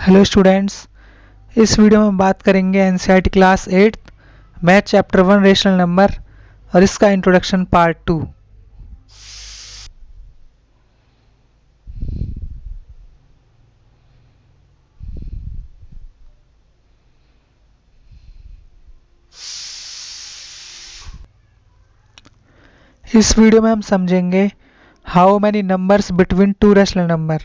Hello students, इस video में बात करेंगे NCERT class 8 math chapter 1 rational number और इसका इंट्रोडक्शन पार्ट 2। इस वीडियो में हम समझेंगे how many numbers between two rational number,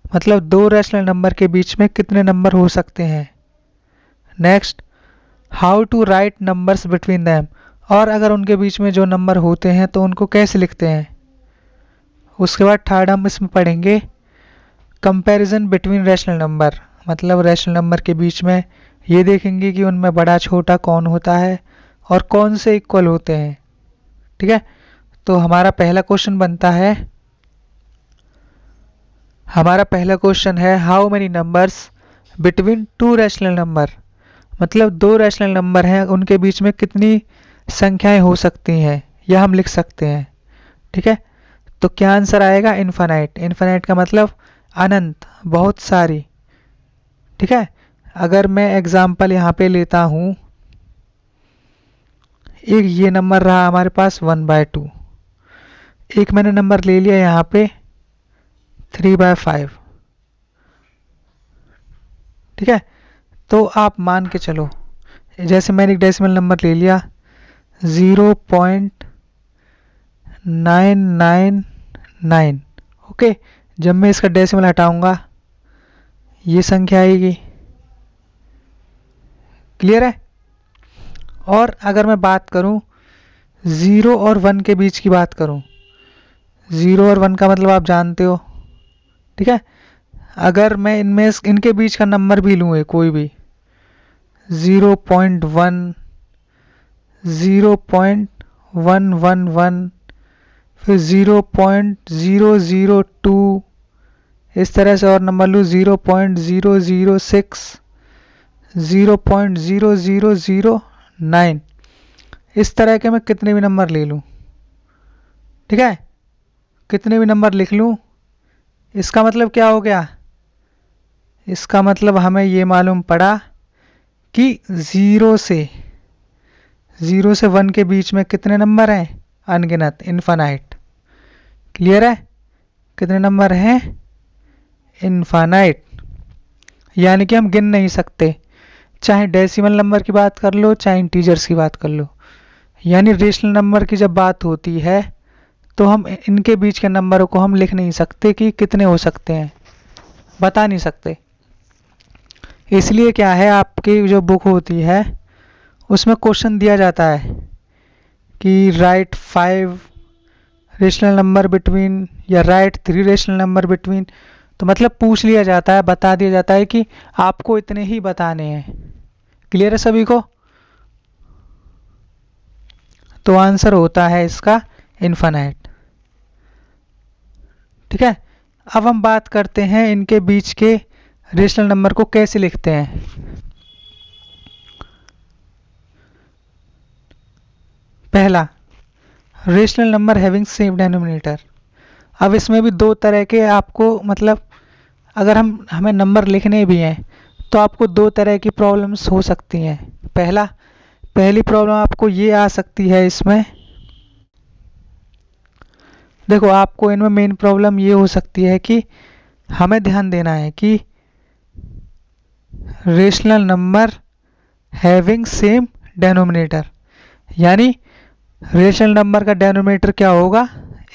मतलब दो रेशनल नंबर के बीच में कितने नंबर हो सकते हैं। Next, how to write numbers between them, और अगर उनके बीच में जो नंबर होते हैं तो उनको कैसे लिखते हैं। उसके बाद थर्ड हम इसमें पढ़ेंगे कंपैरिजन बिटवीन रेशनल नंबर, मतलब रेशनल नंबर के बीच में ये देखेंगे कि उनमें बड़ा छोटा कौन होता है और कौन से इक्वल होते हैं। ठीक है, तो हमारा पहला क्वेश्चन है how many numbers between two rational number, मतलब दो रेशनल नंबर हैं उनके बीच में कितनी संख्याएं हो सकती हैं, यह हम लिख सकते हैं। ठीक है, तो क्या आंसर आएगा? इनफाइनाइट। इनफाइनाइट का मतलब अनंत, बहुत सारी। ठीक है, अगर मैं एग्जाम्पल यहाँ पे लेता हूँ, एक ये नंबर रहा हमारे पास 1/2, एक मैंने नंबर ले लिया यहाँ पे 3/5। ठीक है, तो आप मान के चलो, जैसे मैंने एक डेसिमल नंबर ले लिया 0.999। ओके, जब मैं इसका डेसिमल हटाऊंगा ये संख्या आएगी। क्लियर है? और अगर मैं बात करूं 0 और 1 के बीच की बात करूं, 0 और 1 का मतलब आप जानते हो। ठीक है, अगर मैं इनमें इनके बीच का नंबर भी लूँ कोई भी 0.1, 0.111, फिर 0.002, इस तरह से और नंबर लूँ 0.006, 0.0009, इस तरह के मैं कितने भी नंबर ले लूँ। ठीक है, कितने भी नंबर लिख लूँ, इसका मतलब क्या हो गया? इसका मतलब हमें ये मालूम पड़ा कि 0 से 1 के बीच में कितने नंबर हैं? अनगिनत, इनफाइनाइट। क्लियर है? कितने नंबर हैं? इनफाइनाइट, यानी कि हम गिन नहीं सकते, चाहे डेसिमल नंबर की बात कर लो चाहे इंटीजर्स की बात कर लो। यानी रेशनल नंबर की जब बात होती है तो हम इनके बीच के नंबरों को हम लिख नहीं सकते कि कितने हो सकते हैं, बता नहीं सकते। इसलिए क्या है, आपकी जो बुक होती है उसमें क्वेश्चन दिया जाता है कि राइट 5 रेशनल नंबर बिटवीन या राइट 3 रेशनल नंबर बिटवीन, तो मतलब पूछ लिया जाता है, बता दिया जाता है कि आपको इतने ही बताने हैं। क्लियर है सभी को? तो आंसर होता है इसका इनफाइनाइट। ठीक है, अब हम बात करते हैं इनके बीच के रेशनल नंबर को कैसे लिखते हैं। पहला, rational number having same denominator. अब इसमें भी दो तरह के आपको, मतलब अगर हमें नंबर लिखने भी हैं तो आपको दो तरह की प्रॉब्लम्स हो सकती हैं। पहली प्रॉब्लम आपको ये आ सकती है इसमें, देखो आपको इनमें मेन प्रॉब्लम ये हो सकती है कि हमें ध्यान देना है कि rational number having same denominator, यानी रेशनल नंबर का डिनोमिनेटर क्या होगा?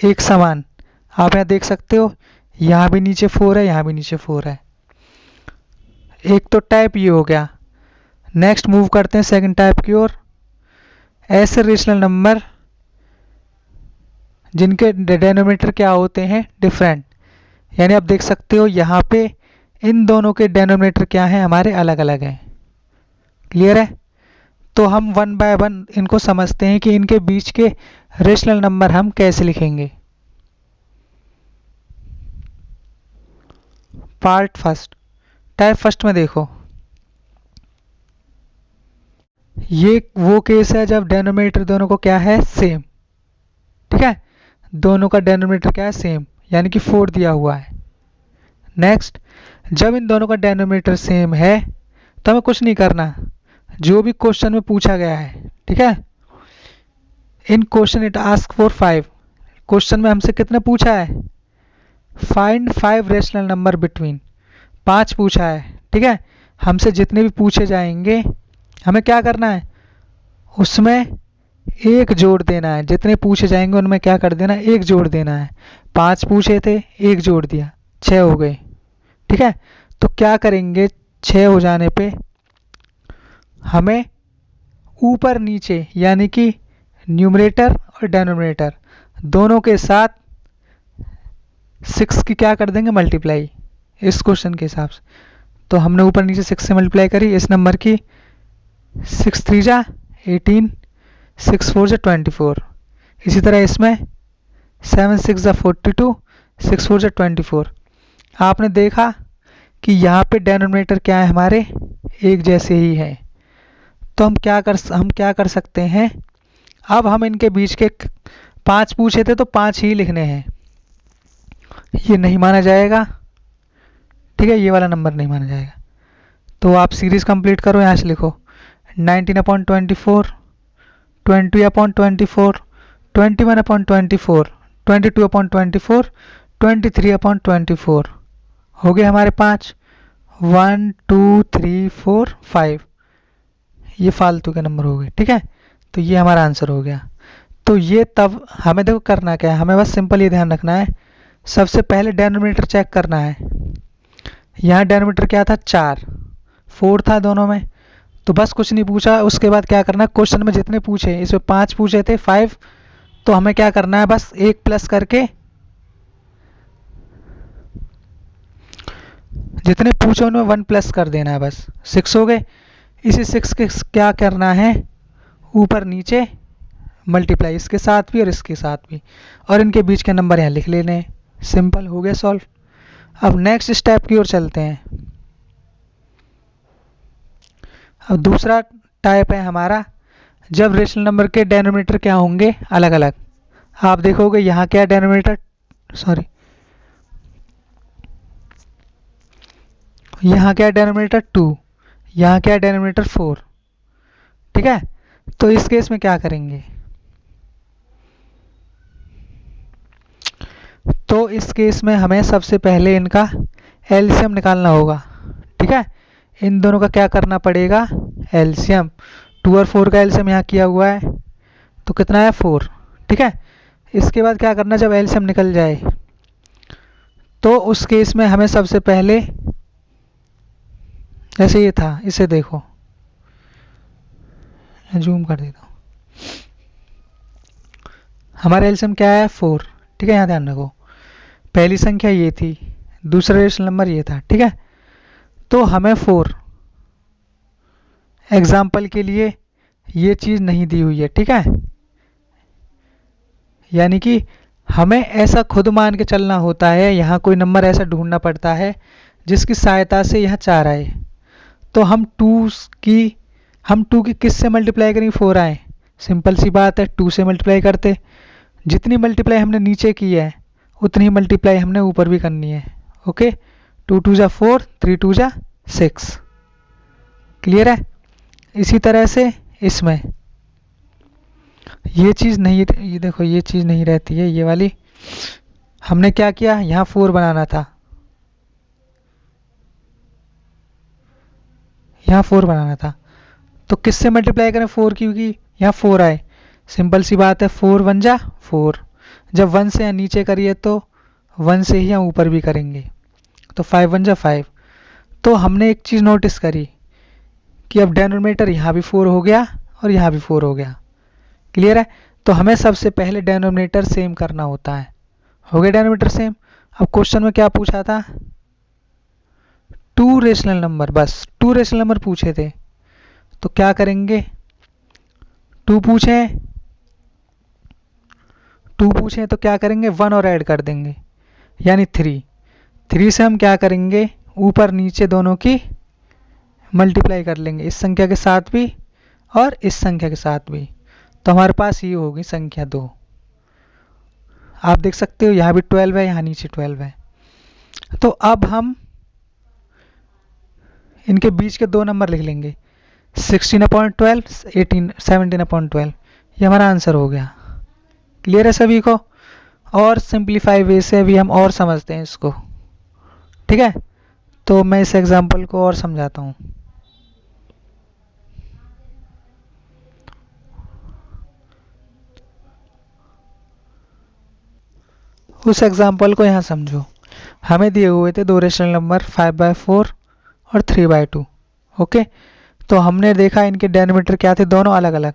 एक समान। आप यहाँ देख सकते हो, यहाँ भी नीचे 4 है, यहाँ भी नीचे 4 है। एक तो टाइप ये हो गया। नेक्स्ट मूव करते हैं सेकंड टाइप की ओर। ऐसे रेशनल नंबर जिनके डिनोमिनेटर क्या होते हैं? डिफरेंट। यानी आप देख सकते हो यहाँ पे इन दोनों के डिनोमिनेटर क्या हैं? हमारे अलग अलग हैं। क्लियर है? तो हम 1 बाय 1 इनको समझते हैं कि इनके बीच के रेशनल नंबर हम कैसे लिखेंगे। पार्ट फर्स्ट, टाइप फर्स्ट में देखो, ये वो केस है जब डिनोमिनेटर दोनों को क्या है? सेम। ठीक है, दोनों का डिनोमिनेटर क्या है? सेम, यानी कि 4 दिया हुआ है। नेक्स्ट, जब इन दोनों का डिनोमिनेटर सेम है तो हमें कुछ नहीं करना, जो भी क्वेश्चन में पूछा गया है, ठीक है। In question it ask for 5, question में हमसे कितने पूछा है, फाइंड 5 रेशनल नंबर बिटवीन, 5 पूछा है, ठीक है। हमसे जितने भी पूछे जाएंगे हमें क्या करना है, उसमें एक जोड़ देना है, जितने पूछे जाएंगे उनमें क्या कर देना है, एक जोड़ देना है। 5 पूछे थे, एक जोड़ दिया, 6 हो गए, ठीक है। तो क्या करेंगे, 6 हो जाने पे हमें ऊपर नीचे यानी कि न्यूमरेटर और डिनोमिनेटर दोनों के साथ 6 की क्या कर देंगे, मल्टीप्लाई, इस क्वेश्चन के हिसाब से। तो हमने ऊपर नीचे 6 से मल्टीप्लाई करी इस नंबर की, 6 3 जा 18, 6 4 जा 24। इसी तरह इसमें 7 6 जा 42, 6 4 जा 24। आपने देखा कि यहाँ पे डिनोमिनेटर क्या है, हमारे एक जैसे ही है। तो हम क्या कर सकते हैं, अब हम इनके बीच के 5 पूछे थे तो 5 ही लिखने हैं, ये नहीं माना जाएगा, ठीक है, ये वाला नंबर नहीं माना जाएगा। तो आप सीरीज कंप्लीट करो, यहाँ से लिखो 19/24, 20/24, 21/24, 22/24, 23/24 हो गए हमारे 5, 1 2 3 4 5, ये फालतू के नंबर हो गए, ठीक है। तो ये हमारा आंसर हो गया। तो ये तब हमें देखो करना क्या है, हमें बस सिंपल ये ध्यान रखना है, सबसे पहले डिनोमिनेटर चेक करना है। यहाँ डिनोमिनेटर क्या था, 4 4 था दोनों में, तो बस कुछ नहीं पूछा। उसके बाद क्या करना है, क्वेश्चन में जितने पूछे, इसमें 5 पूछे थे 5, तो हमें क्या करना है, बस एक प्लस करके जितने पूछे उनमें 1 प्लस कर देना है, बस 6 हो गए। इसी 6 के क्या करना है, ऊपर नीचे मल्टीप्लाई, इसके साथ भी और इसके साथ भी, और इनके बीच के नंबर यहाँ लिख लेने हैं। सिंपल हो गया सॉल्व। अब नेक्स्ट स्टेप की ओर चलते हैं। अब दूसरा टाइप है हमारा, जब रेशनल नंबर के डिनोमिनेटर क्या होंगे, अलग अलग। आप देखोगे यहाँ क्या डिनोमिनेटर, सॉरी, यहाँ क्या डिनोमिनेटर 2, यहाँ क्या डिनोमिनेटर 4, ठीक है। तो इस केस में क्या करेंगे, तो इस केस में हमें सबसे पहले इनका एलसीएम निकालना होगा, ठीक है। इन दोनों का क्या करना पड़ेगा, एलसीएम। 2 और 4 का एलसीएम यहाँ किया हुआ है, तो कितना है 4, ठीक है। इसके बाद क्या करना, जब एलसीएम निकल जाए तो उस केस में हमें सबसे पहले, जैसे ये था, इसे देखो, जूम कर देता हूँ, हमारा एलसीएम क्या है 4, ठीक है। यहाँ ध्यान रखो, पहली संख्या ये थी, दूसरा रेशनल नंबर ये था, ठीक है। तो हमें 4, एग्जाम्पल के लिए ये चीज़ नहीं दी हुई है, ठीक है। यानी कि हमें ऐसा खुद मान के चलना होता है, यहाँ कोई नंबर ऐसा ढूंढना पड़ता है जिसकी सहायता से यहाँ 4 आए। तो हम 2 की किस से मल्टीप्लाई करेंगे, 4 आए, सिंपल सी बात है, 2 से मल्टीप्लाई करते, जितनी मल्टीप्लाई हमने नीचे की है उतनी ही मल्टीप्लाई हमने ऊपर भी करनी है, ओके। 2 2 जा 4, 3 2 जा 6, क्लियर है। इसी तरह से इसमें ये चीज़ नहीं, ये देखो ये चीज़ नहीं रहती है, ये वाली हमने क्या किया, यहाँ 4 बनाना था, यहाँ 4 बनाना था, तो किससे मल्टीप्लाई करें 4 की, क्योंकि यहाँ 4 आए, सिंपल सी बात है, 4 1 जा 4, जब 1 से यहाँ नीचे करिए तो 1 से ही यहाँ ऊपर भी करेंगे, तो 5 1 जा 5। तो हमने एक चीज़ नोटिस करी कि अब डिनोमिनेटर यहाँ भी 4 हो गया और यहाँ भी 4 हो गया, क्लियर है। तो हमें सबसे पहले डिनोमिनेटर सेम करना होता है, हो गया डिनोमिनेटर सेम। अब क्वेश्चन में क्या पूछा था, 2 रेशनल नंबर, बस 2 रेशनल नंबर पूछे थे, तो क्या करेंगे, 2 पूछे तो क्या करेंगे, 1 और ऐड कर देंगे, यानी 3 से हम क्या करेंगे, ऊपर नीचे दोनों की मल्टीप्लाई कर लेंगे, इस संख्या के साथ भी और इस संख्या के साथ भी, तो हमारे पास ये होगी संख्या 2। आप देख सकते हो यहाँ भी 12 है, यहाँ नीचे 12 है। तो अब हम इनके बीच के दो नंबर लिख लेंगे, 16/12, 17/12। ये हमारा आंसर हो गया। क्लियर है सभी को? और सिंप्लीफाई वे से अभी हम और समझते हैं इसको। ठीक है, तो मैं इस एग्जांपल को और समझाता हूँ। उस एग्जांपल को यहाँ समझो। हमें दिए हुए थे दो रेशनल नंबर 5/4 और 3/2। ओके, तो हमने देखा इनके डेनोमीटर क्या थे, दोनों अलग अलग।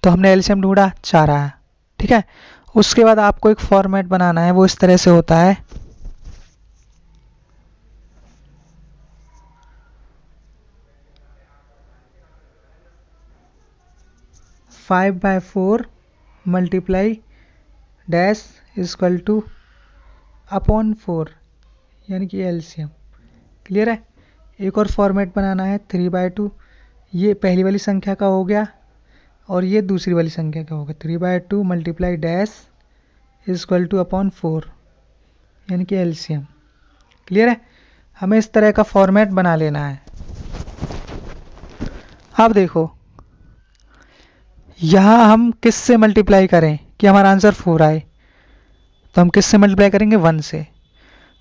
तो हमने एलसीएम ढूंढा, 4 आया। ठीक है, उसके बाद आपको एक फॉर्मेट बनाना है, वो इस तरह से होता है। 5/4 multiply dash equal two upon 4, यानी कि एलसीएम। क्लियर है? एक और फॉर्मेट बनाना है 3/2। ये पहली वाली संख्या का हो गया और ये दूसरी वाली संख्या का हो गया। 3/2 multiply dash equal two upon 4, यानी कि एलसीएम। क्लियर है? हमें इस तरह का फॉर्मेट बना लेना है। अब देखो, यहाँ हम किस से मल्टीप्लाई करें कि हमारा आंसर 4 आए, तो हम किस से मल्टीप्लाई करेंगे, 1 से।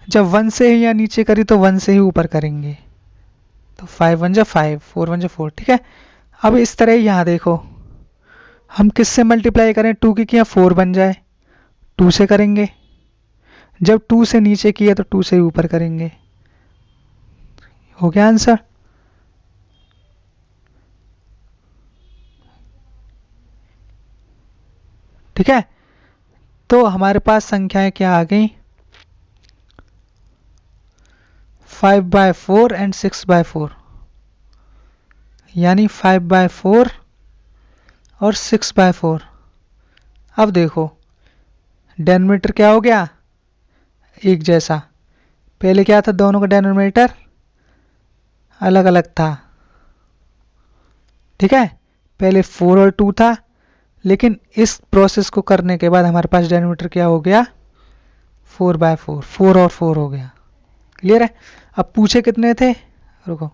जब 1 से ही यहाँ नीचे करी तो 1 से ही ऊपर करेंगे, तो 5 1 जा 5, 4 1 जा 4। ठीक है, अब इस तरह यहाँ देखो, हम किस से मल्टीप्लाई करें, 2 की किया 4 बन जाए, 2 से करेंगे। जब 2 से नीचे किया तो 2 से ही ऊपर करेंगे। हो गया आंसर। ठीक है, तो हमारे पास संख्याएं क्या आ गई, 5/4 एंड 6/4, यानी 5/4 और 6/4। अब देखो, डेनोमीटर क्या हो गया, एक जैसा। पहले क्या था, दोनों का डेनोमीटर अलग अलग था। ठीक है, पहले 4 और 2 था, लेकिन इस प्रोसेस को करने के बाद हमारे पास डेनोमीटर क्या हो गया, 4/4, 4 और 4 हो गया। क्लियर है? अब पूछे कितने थे, रुको,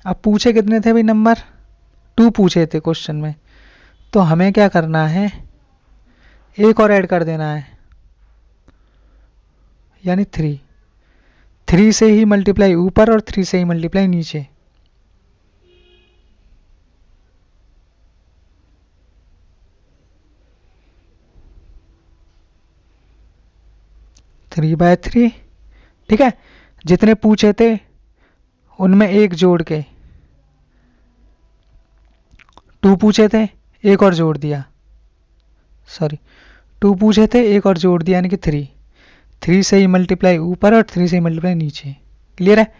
अब पूछे कितने थे भाई नंबर, 2 पूछे थे क्वेश्चन में। तो हमें क्या करना है, एक और ऐड कर देना है, यानी 3। 3 से ही मल्टीप्लाई ऊपर और 3 से ही मल्टीप्लाई नीचे। Three by three. ठीक है, जितने पूछे थे उनमें एक जोड़ के, 2 पूछे थे, एक और जोड़ दिया, सॉरी 2 पूछे थे, एक और जोड़ दिया, यानी कि 3। 3 से ही मल्टीप्लाई ऊपर और 3 से ही मल्टीप्लाई नीचे। क्लियर है?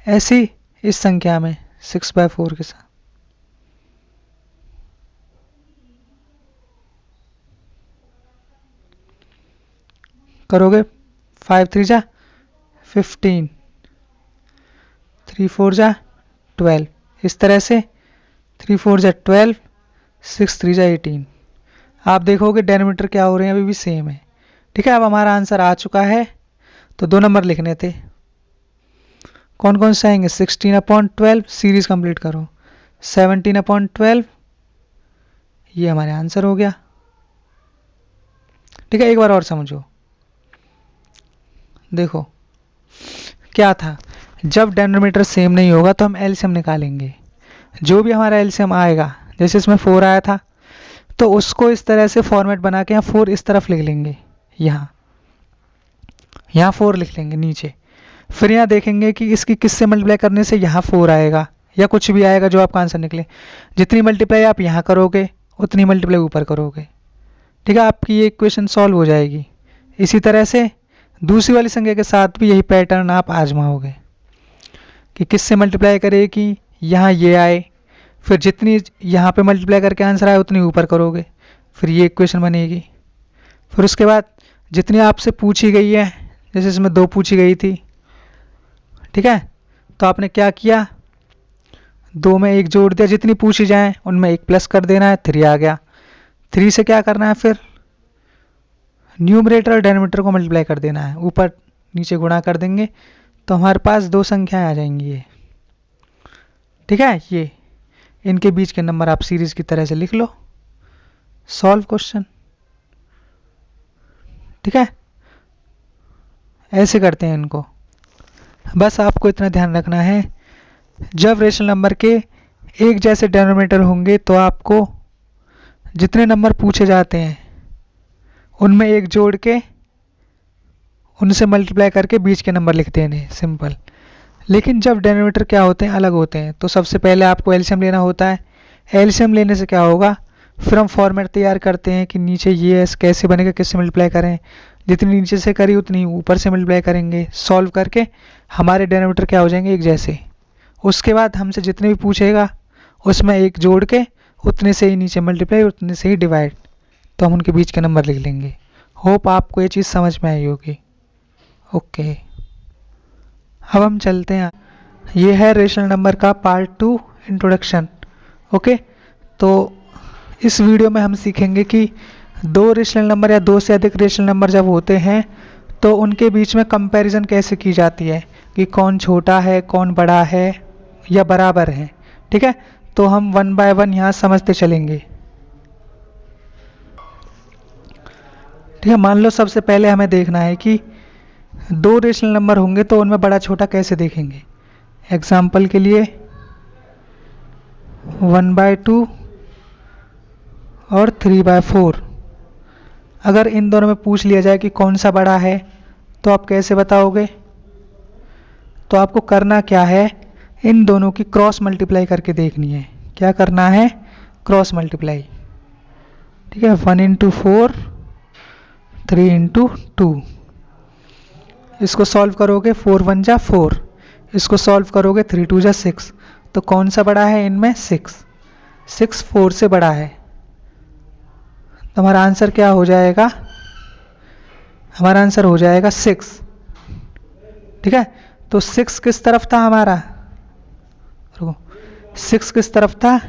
ऐसी इस संख्या में 6/4 के साथ। करोगे, 5 3 जा 15, 3 4 जा 12, इस तरह से 3 4 जा 12, 6 3 जा 18। आप देखोगे डेनोमीटर क्या हो रहे हैं, अभी भी सेम है। ठीक है, अब हमारा आंसर आ चुका है। तो दो नंबर लिखने थे, कौन कौन से आएंगे, 16/12, सीरीज कंप्लीट करो, 17/12, ये हमारे आंसर हो गया। ठीक है, एक बार और समझो। देखो क्या था, जब डेनोमीटर सेम नहीं होगा तो हम एलसीएम निकालेंगे। जो भी हमारा एलसीएम आएगा, जैसे इसमें 4 आया था, तो उसको इस तरह से फॉर्मेट बना के यहाँ 4 इस तरफ लिख लेंगे, यहाँ 4 लिख लेंगे नीचे। फिर यहाँ देखेंगे कि इसकी किससे मल्टीप्लाई करने से यहाँ 4 आएगा, या कुछ भी आएगा जो आपका आंसर निकले। जितनी मल्टीप्लाई आप यहाँ करोगे उतनी मल्टीप्लाई ऊपर करोगे। ठीक है, आपकी ये इक्वेशन सॉल्व हो जाएगी। इसी तरह से दूसरी वाली संख्या के साथ भी यही पैटर्न आप आजमाओगे कि किससे मल्टीप्लाई करे कि यहाँ ये आए, फिर जितनी यहाँ पे मल्टीप्लाई करके आंसर आए उतनी ऊपर करोगे, फिर ये इक्वेशन बनेगी। फिर उसके बाद जितनी आपसे पूछी गई है, जैसे इसमें 2 पूछी गई थी, ठीक है, तो आपने क्या किया, 2 में 1 जोड़ दिया, जितनी पूछी जाए उनमें 1 प्लस कर देना है, 3 आ गया। 3 से क्या करना है, फिर न्यूमरेटर और डेनोमीटर को मल्टीप्लाई कर देना है, ऊपर नीचे गुणा कर देंगे तो हमारे पास दो संख्याएं आ जाएंगी ये, ठीक है। ये इनके बीच के नंबर आप सीरीज की तरह से लिख लो, सॉल्व क्वेश्चन, ठीक है। ऐसे करते हैं इनको। बस आपको इतना ध्यान रखना है, जब रेशनल नंबर के एक जैसे डिनोमिनेटर होंगे तो आपको जितने नंबर पूछे जाते हैं उनमें एक जोड़ के उनसे मल्टीप्लाई करके बीच के नंबर लिख देने, सिंपल। लेकिन जब डिनोमिनेटर क्या होते हैं, अलग होते हैं, तो सबसे पहले आपको एलसीएम लेना होता है। एलसीएम लेने से क्या होगा, फिर हम फॉर्मेट तैयार करते हैं कि नीचे ये कैसे बनेगा, किससे मल्टीप्लाई करें, जितनी नीचे से करी उतनी ऊपर से मल्टीप्लाई करेंगे, सॉल्व करके हमारे डिनोमिनेटर क्या हो जाएंगे, एक जैसे। उसके बाद हमसे जितने भी पूछेगा उसमें एक जोड़ के उतने से ही नीचे मल्टीप्लाई, उतने से ही डिवाइड, तो हम उनके बीच के नंबर लिख लेंगे। होप आपको ये चीज़ समझ में आई होगी। ओके, अब हम चलते हैं, ये है रेशनल नंबर का पार्ट 2 इंट्रोडक्शन। ओके, तो इस वीडियो में हम सीखेंगे कि दो रेशनल नंबर या दो से अधिक रेशनल नंबर जब होते हैं तो उनके बीच में कंपैरिजन कैसे की जाती है, कि कौन छोटा है, कौन बड़ा है या बराबर है, ठीक है। तो हम वन बाय वन यहाँ समझते चलेंगे, ठीक है। मान लो सबसे पहले हमें देखना है कि दो रेशनल नंबर होंगे तो उनमें बड़ा छोटा कैसे देखेंगे। एग्जाम्पल के लिए 1/2 और 3/4, अगर इन दोनों में पूछ लिया जाए कि कौन सा बड़ा है तो आप कैसे बताओगे। तो आपको करना क्या है, इन दोनों की क्रॉस मल्टीप्लाई करके देखनी है। क्या करना है, क्रॉस मल्टीप्लाई, ठीक है। 1 × 4, 3 × 2, इसको सॉल्व करोगे 4 × 1 = 4, इसको सॉल्व करोगे 3 × 2 = 6, तो कौन सा बड़ा है इनमें, 6 4 से बड़ा है। तो हमारा आंसर क्या हो जाएगा, हमारा आंसर हो जाएगा 6, ठीक है। तो 6 किस तरफ था हमारा, 6 किस तरफ था,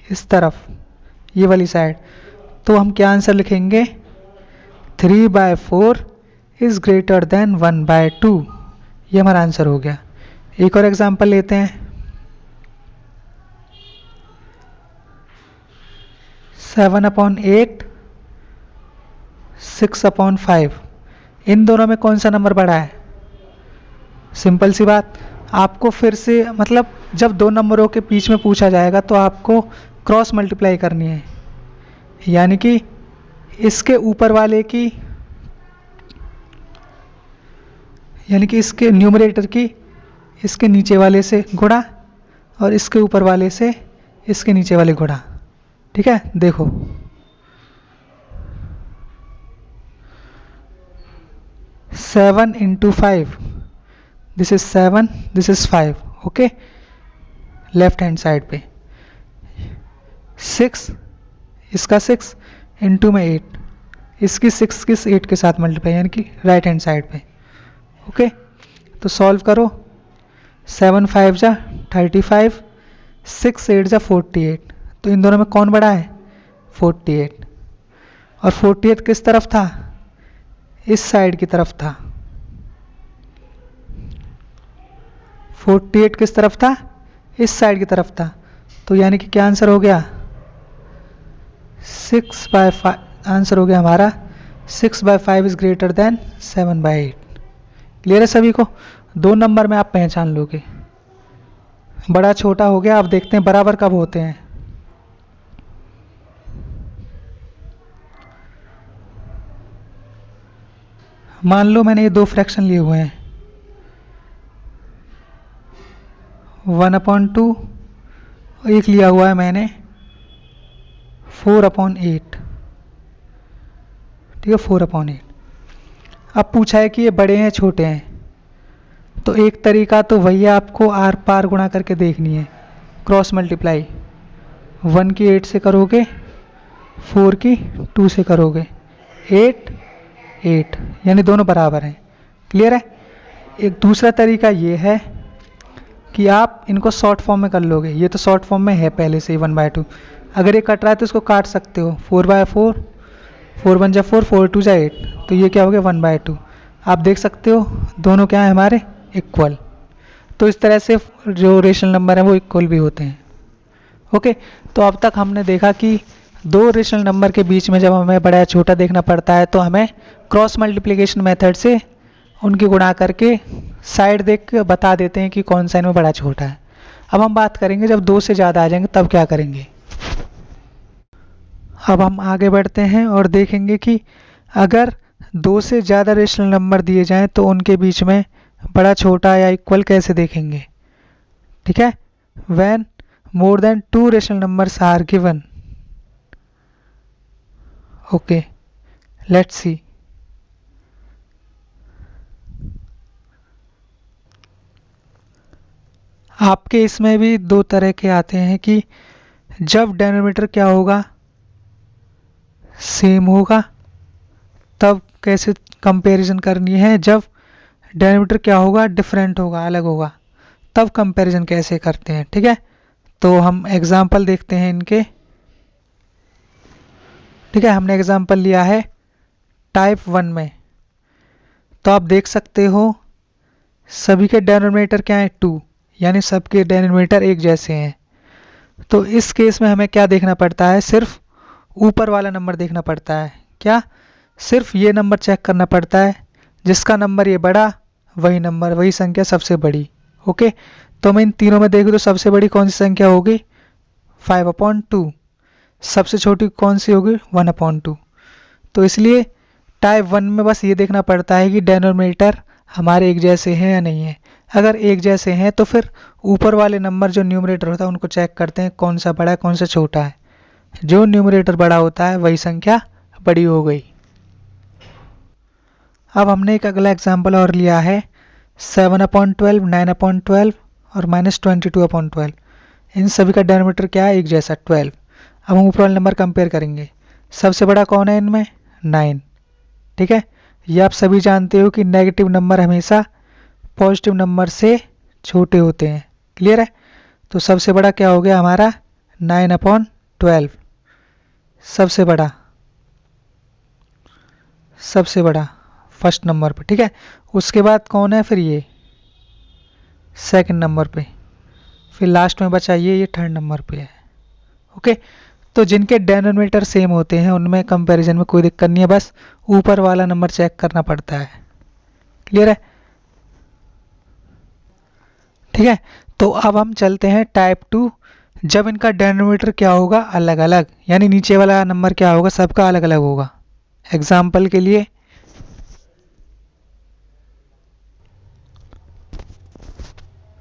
इस तरफ, ये वाली साइड। तो हम क्या आंसर लिखेंगे, 3/4 इज ग्रेटर देन 1/2, ये हमारा आंसर हो गया। एक और एग्जांपल लेते हैं, 7/8, 6/5, इन दोनों में कौन सा नंबर बड़ा है। सिंपल सी बात, आपको फिर से मतलब जब दो नंबरों के बीच में पूछा जाएगा तो आपको क्रॉस मल्टीप्लाई करनी है, यानी कि इसके ऊपर वाले की, यानी कि इसके न्यूमरेटर की इसके नीचे वाले से गुणा और इसके ऊपर वाले से इसके नीचे वाले गुणा, ठीक है। देखो 7 × 5, this is 7, this is 5, okay, left hand side पे। 6, इसका 6 इंटू में 8, इसकी 6 किस 8 के साथ मल्टीप्लाई, यानी कि राइट हैंड साइड पे, ओके। तो सॉल्व करो, 7 × 5 = 35, 6 × 8 = 48, तो इन दोनों में कौन बड़ा है, 48, और 48 किस तरफ था, इस साइड की तरफ था। 48 किस तरफ था, इस साइड की तरफ था, तो यानी कि क्या आंसर हो गया, 6/5, आंसर हो गया हमारा 6/5 इज ग्रेटर देन 7/8। क्लियर है सभी को, दो नंबर में आप पहचान लोगे, बड़ा छोटा हो गया। अब देखते हैं बराबर कब होते हैं। मान लो मैंने ये दो फ्रैक्शन लिए हुए हैं, 1/2 और एक लिया हुआ है मैंने 4/8, ठीक है, 4/8। अब पूछा है कि ये बड़े हैं छोटे हैं, तो एक तरीका तो वही है, आपको आर पार गुणा करके देखनी है, क्रॉस मल्टीप्लाई। 1 की 8 से करोगे, 4 की 2 से करोगे, 8 8, यानी दोनों बराबर हैं। क्लियर है। एक दूसरा तरीका ये है कि आप इनको शॉर्ट फॉर्म में कर लोगे, ये तो शॉर्ट फॉर्म में है पहले से ही 1/2, अगर ये कट रहा है तो इसको काट सकते हो, 4/4, 4 × 1 = 4, 4 × 2 = 8, तो ये क्या हो गया 1/2। आप देख सकते हो दोनों क्या है हमारे इक्वल। तो इस तरह से जो रेशनल नंबर है वो इक्वल भी होते हैं। ओके, तो अब तक हमने देखा कि दो रेशनल नंबर के बीच में जब हमें बड़ा या छोटा देखना पड़ता है तो हमें क्रॉस मल्टीप्लिकेशन मेथड से उनकी गुणा करके साइड देख के बता देते हैं कि कौन सा इनमें बड़ा छोटा है। अब हम बात करेंगे जब दो से ज़्यादा आ जाएंगे तब क्या करेंगे। अब हम आगे बढ़ते हैं और देखेंगे कि अगर दो से ज़्यादा रेशनल नंबर दिए जाएं तो उनके बीच में बड़ा छोटा या इक्वल कैसे देखेंगे। ठीक है, when more than two rational numbers are given. Okay, let's see. आपके इसमें भी दो तरह के आते हैं कि जब डिनोमिनेटर क्या होगा, सेम होगा, तब कैसे कंपैरिजन करनी है। जब डिनोमिनेटर क्या होगा, डिफरेंट होगा, अलग होगा, तब कंपैरिजन कैसे करते हैं। ठीक है, तो हम एग्जांपल देखते हैं इनके। ठीक है, हमने एग्जांपल लिया है टाइप 1 में। तो आप देख सकते हो सभी के डिनोमिनेटर क्या है 2, यानी सबके डिनोमिनेटर एक जैसे हैं। तो इस केस में हमें क्या देखना पड़ता है, सिर्फ ऊपर वाला नंबर देखना पड़ता है। क्या, सिर्फ ये नंबर चेक करना पड़ता है, जिसका नंबर ये बड़ा वही संख्या सबसे बड़ी। ओके, तो मैं इन तीनों में देखूँ तो सबसे बड़ी कौन सी संख्या होगी, 5/2। सबसे छोटी कौन सी होगी, 1/2। तो इसलिए टाइप 1 में बस ये देखना पड़ता है कि डिनोमिनेटर हमारे एक जैसे हैं या नहीं है। अगर एक जैसे हैं तो फिर ऊपर वाले नंबर जो न्यूमरेटर होता है उनको चेक करते हैं कौन सा बड़ा है कौन सा छोटा है। जो न्यूमरेटर बड़ा होता है वही संख्या बड़ी हो गई। अब हमने एक अगला एग्जाम्पल और लिया है 7/12, 9/12 और -22/12। इन सभी का डिनोमिनेटर क्या है, एक जैसा 12। अब हम ऊपर वाले नंबर कंपेयर करेंगे। सबसे बड़ा कौन है इनमें, 9। ठीक है, ये आप सभी जानते हो कि नेगेटिव नंबर हमेशा पॉजिटिव नंबर से छोटे होते हैं। क्लियर है, तो सबसे बड़ा क्या हो गया हमारा 9/12, सबसे बड़ा फर्स्ट नंबर पे। ठीक है, उसके बाद कौन है फिर ये सेकंड नंबर पे, फिर लास्ट में बचा ये थर्ड नंबर पे है। ओके, तो जिनके डिनोमिनेटर सेम होते हैं उनमें कंपैरिजन में कोई दिक्कत नहीं है, बस ऊपर वाला नंबर चेक करना पड़ता है। क्लियर है, ठीक है। तो अब हम चलते हैं टाइप 2, जब इनका डिनोमिनेटर क्या होगा, अलग अलग, यानी नीचे वाला नंबर क्या होगा, सबका अलग अलग होगा। एग्जाम्पल के लिए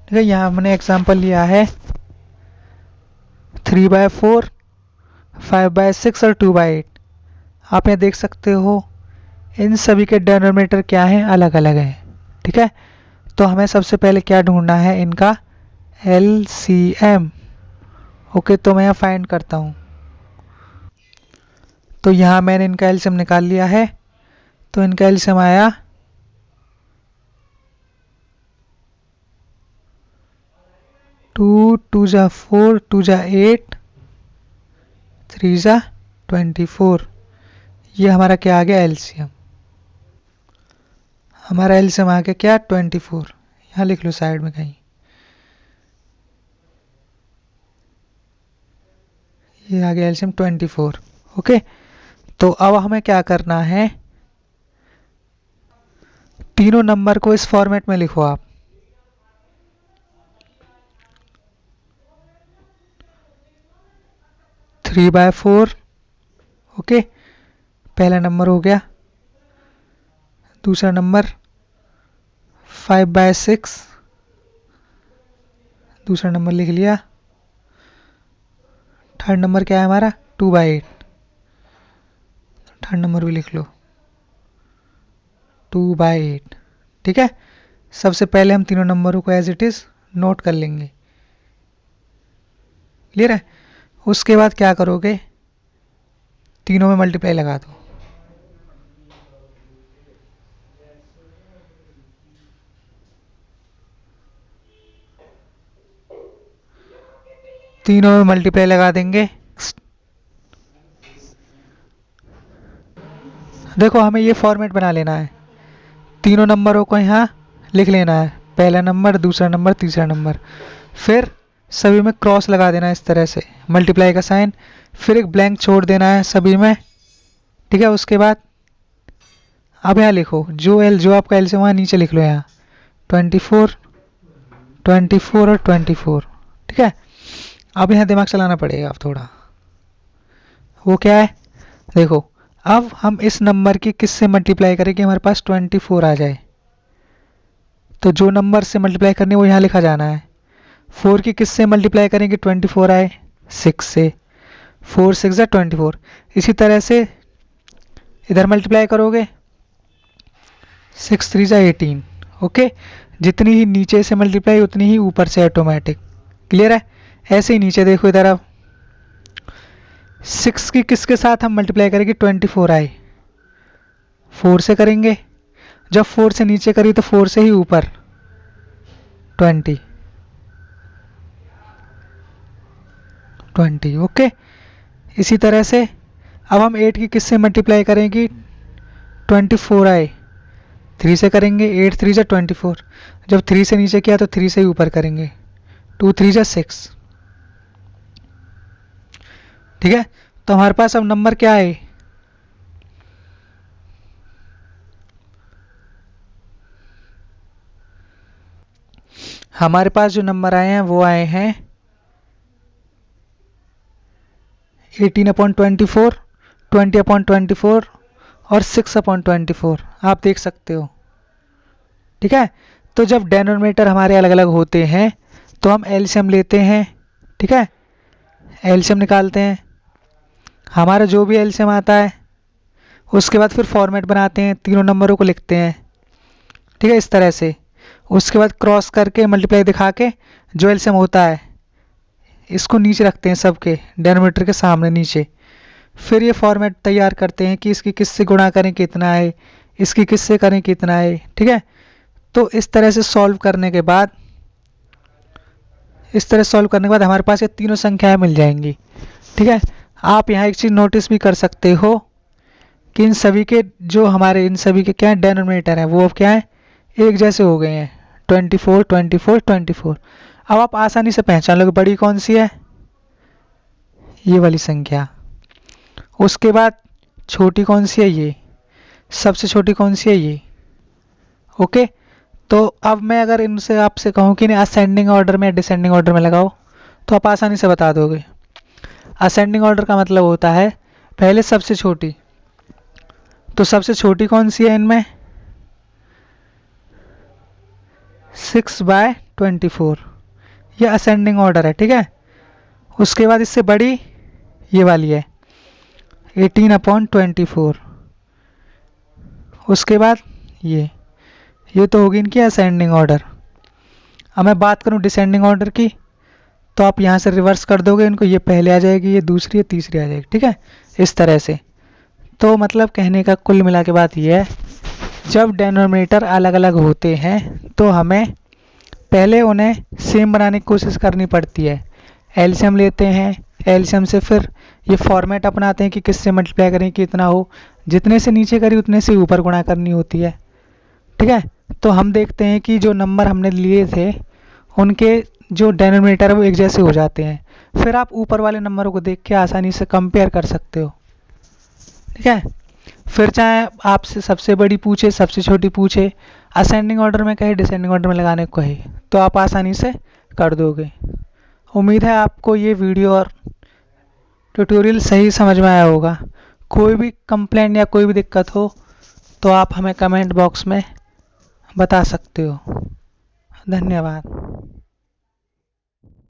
ठीक है, यहाँ हमने एग्जाम्पल लिया है 3/4, 5/6 और 2/8। आप यहाँ देख सकते हो इन सभी के डिनोमिनेटर क्या हैं, अलग अलग हैं। ठीक है, तो हमें सबसे पहले क्या ढूंढना है, इनका LCM। ओके, तो मैं यहाँ फाइंड करता हूँ। तो यहाँ मैंने इनका एलसीएम निकाल लिया है। तो इनका एलसीएम आया 2 2 जा 4 2 जा 8 3 जा 24। ये हमारा क्या आ गया, एलसीएम। हमारा एलसीएम आ गया क्या, 24। यहाँ लिख लो साइड में कहीं, ये आ गया एलसीएम 24। ओके, तो अब हमें क्या करना है, तीनों नंबर को इस फॉर्मेट में लिखो आप। थ्री बाय फोर, ओके, पहला नंबर हो गया। दूसरा नंबर 5/6, दूसरा नंबर लिख लिया। थर्ड नंबर क्या है हमारा, 2/8, थर्ड नंबर भी लिख लो 2/8। ठीक है, सबसे पहले हम तीनों नंबरों को एज इट इज नोट कर लेंगे। क्लियर है, उसके बाद क्या करोगे, तीनों में मल्टीप्लाई लगा दो। तीनों में मल्टीप्लाई लगा देंगे। देखो हमें ये फॉर्मेट बना लेना है, तीनों नंबरों को यहाँ लिख लेना है, पहला नंबर, दूसरा नंबर, तीसरा नंबर। फिर सभी में क्रॉस लगा देना है इस तरह से, मल्टीप्लाई का साइन। फिर एक ब्लैंक छोड़ देना है सभी में, ठीक है। उसके बाद अब यहाँ लिखो जो आपका एल से वहाँ नीचे लिख लो यहाँ 24, 24 और 24, ठीक है। अब यहाँ दिमाग चलाना पड़ेगा अब थोड़ा। वो क्या है, देखो अब हम इस नंबर की किससे मल्टीप्लाई करें कि हमारे पास 24 आ जाए। तो जो नंबर से मल्टीप्लाई करनी है वो यहाँ लिखा जाना है। 4 की किससे मल्टीप्लाई करें कि 24 आए, 6 से। 4 6 24। इसी तरह से इधर मल्टीप्लाई करोगे 6 3 18। ओके, जितनी ही नीचे से मल्टीप्लाई उतनी ही ऊपर से ऑटोमेटिक। क्लियर है। ऐसे ही नीचे देखो इधर, अब 6 की किसके साथ हम मल्टीप्लाई करेंगे 24 आए, 4 से करेंगे। जब 4 से नीचे करी तो 4 से ही ऊपर 20। ओके, इसी तरह से अब हम 8 की किससे मल्टीप्लाई करेंगे 24 आए, 3 से करेंगे। 8 3 जा 24। जब 3 से नीचे किया तो 3 से ही ऊपर करेंगे, 2 3 जा 6। ठीक है, तो हमारे पास अब नंबर क्या है, हमारे पास जो नंबर आए हैं वो आए हैं 18/24, 20/24 और 6/24। आप देख सकते हो, ठीक है। तो जब डेनोमिनेटर हमारे अलग अलग होते हैं तो हम एलसीएम लेते हैं, ठीक है। एलसीएम निकालते हैं, हमारा जो भी एलसीएम आता है उसके बाद फिर फॉर्मेट बनाते हैं, तीनों नंबरों को लिखते हैं, ठीक है, इस तरह से। उसके बाद क्रॉस करके मल्टीप्लाई दिखा के जो एलसीएम होता है इसको नीचे रखते हैं सबके डेनोमिनेटर के सामने नीचे। फिर ये फॉर्मेट तैयार करते हैं कि इसकी किससे गुणा करें कितना है, इसकी किससे करें कितना है, ठीक है। तो इस तरह से सॉल्व करने के बाद हमारे पास ये तीनों संख्याएं मिल जाएंगी, ठीक है। आप यहाँ एक चीज़ नोटिस भी कर सकते हो कि इन सभी के क्या डेनोमिनेटर हैं वो अब क्या है, एक जैसे हो गए हैं, 24 24 24। अब आप आसानी से पहचान लोगे बड़ी कौन सी है, ये वाली संख्या। उसके बाद छोटी कौन सी है, ये। सबसे छोटी कौन सी है, ये। ओके, तो अब मैं अगर इनसे आपसे कहूँ कि असेंडिंग ऑर्डर में डिसेंडिंग ऑर्डर में लगाओ तो आप आसानी से बता दोगे। असेंडिंग ऑर्डर का मतलब होता है पहले सबसे छोटी, तो सबसे छोटी कौन सी है इनमें, 6/24, ये असेंडिंग ऑर्डर है, ठीक है। उसके बाद इससे बड़ी ये वाली है 18/24। उसके बाद ये तो होगी इनकी असेंडिंग ऑर्डर। अब मैं बात करूं डिसेंडिंग ऑर्डर की तो आप यहाँ से रिवर्स कर दोगे इनको, ये पहले आ जाएगी, ये दूसरी, ये तीसरी आ जाएगी, ठीक है, इस तरह से। तो मतलब कहने का कुल मिला के बात ये है, जब डेनोमिनेटर अलग अलग होते हैं तो हमें पहले उन्हें सेम बनाने की कोशिश करनी पड़ती है। एलसीएम लेते हैं, एलसीएम से फिर ये फॉर्मेट अपनाते हैं कि किससे मल्टीप्लाई करें कि इतना हो, जितने से नीचे करी उतने से ऊपर गुणा करनी होती है, ठीक है। तो हम देखते हैं कि जो नंबर हमने लिए थे उनके जो डेनोमिनेटर है वो एक जैसे हो जाते हैं। फिर आप ऊपर वाले नंबरों को देख के आसानी से कंपेयर कर सकते हो, ठीक है। फिर चाहे आपसे सबसे बड़ी पूछे, सबसे छोटी पूछे, असेंडिंग ऑर्डर में कहे, डिसेंडिंग ऑर्डर में लगाने को कहे, तो आप आसानी से कर दोगे। उम्मीद है आपको ये वीडियो और ट्यूटोरियल सही समझ में आया होगा। कोई भी कंप्लेंट या कोई भी दिक्कत हो तो आप हमें कमेंट बॉक्स में बता सकते हो। धन्यवाद।